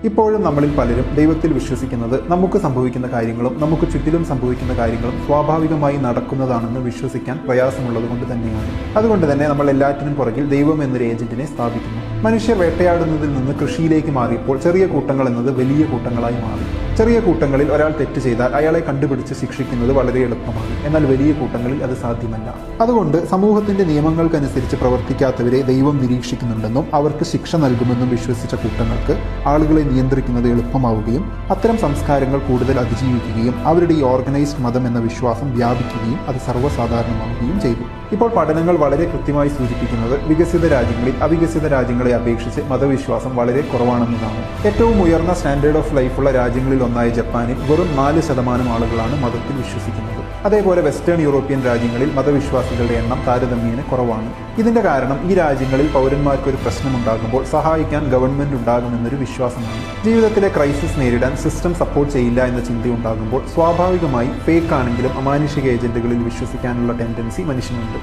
ഇപ്പോഴും നമ്മളിൽ പലരും ദൈവത്തിൽ വിശ്വസിക്കുന്നത് നമുക്ക് സംഭവിക്കുന്ന കാര്യങ്ങളും നമുക്ക് ചുറ്റിലും സംഭവിക്കുന്ന കാര്യങ്ങളും സ്വാഭാവികമായി നടക്കുന്നതാണെന്ന് വിശ്വസിക്കാൻ പ്രയാസമുള്ളത് കൊണ്ട് തന്നെയാണ്. അതുകൊണ്ട് തന്നെ നമ്മൾ എല്ലാറ്റിനും പുറകിൽ ദൈവം എന്നൊരു ഏജന്റിനെ സ്ഥാപിക്കുന്നു. മനുഷ്യർ വേട്ടയാടുന്നതിൽ നിന്ന് കൃഷിയിലേക്ക് മാറിയപ്പോൾ ചെറിയ കൂട്ടങ്ങൾ എന്നത് വലിയ കൂട്ടങ്ങളായി മാറി. ചെറിയ കൂട്ടങ്ങളിൽ ഒരാൾ തെറ്റ് ചെയ്താൽ അയാളെ കണ്ടുപിടിച്ച് ശിക്ഷിക്കുന്നത് വളരെ എളുപ്പമാണ്. എന്നാൽ വലിയ കൂട്ടങ്ങളിൽ അത് സാധ്യമല്ല. അതുകൊണ്ട് സമൂഹത്തിന്റെ നിയമങ്ങൾക്കനുസരിച്ച് പ്രവർത്തിക്കാത്തവരെ ദൈവം നിരീക്ഷിക്കുന്നുണ്ടെന്നും അവർക്ക് ശിക്ഷ നൽകുമെന്നും വിശ്വസിച്ച കൂട്ടങ്ങൾക്ക് ആളുകളെ നിയന്ത്രിക്കുന്നത് എളുപ്പമാവുകയും അത്തരം സംസ്കാരങ്ങൾ കൂടുതൽ അതിജീവിക്കുകയും അവരുടെ ഈ ഓർഗനൈസ്ഡ് മതം എന്ന വിശ്വാസം വ്യാപിക്കുകയും അത് സർവ്വസാധാരണമാവുകയും ചെയ്തു. ഇപ്പോൾ പഠനങ്ങൾ വളരെ കൃത്യമായി സൂചിപ്പിക്കുന്നത് വികസിത രാജ്യങ്ങളിൽ അവികസിത രാജ്യങ്ങളെ അപേക്ഷിച്ച് മതവിശ്വാസം വളരെ കുറവാണെന്നതാണ്. ഏറ്റവും ഉയർന്ന സ്റ്റാൻഡേർഡ് ഓഫ് ലൈഫുള്ള രാജ്യങ്ങളിൽ ഒന്നായ ജപ്പാനിൽ വെറും 4% ആളുകളാണ് മതത്തിൽ വിശ്വസിക്കുന്നത്. അതേപോലെ വെസ്റ്റേൺ യൂറോപ്യൻ രാജ്യങ്ങളിൽ മതവിശ്വാസികളുടെ എണ്ണം താരതമ്യേന കുറവാണ്. ഇതിന്റെ കാരണം ഈ രാജ്യങ്ങളിൽ പൗരന്മാർക്ക് ഒരു പ്രശ്നമുണ്ടാകുമ്പോൾ സഹായിക്കാൻ ഗവൺമെന്റ് ഉണ്ടാകുമെന്നൊരു വിശ്വാസമാണ്. ജീവിതത്തിലെ ക്രൈസിസ് നേരിടാൻ സിസ്റ്റം സപ്പോർട്ട് ചെയ്യില്ല എന്ന ചിന്തയുണ്ടാകുമ്പോൾ സ്വാഭാവികമായി ഫേക്ക് ആണെങ്കിലും അമാനുഷിക ഏജന്റുകളിൽ വിശ്വസിക്കാനുള്ള ടെൻഡൻസി മനുഷ്യനുണ്ട്.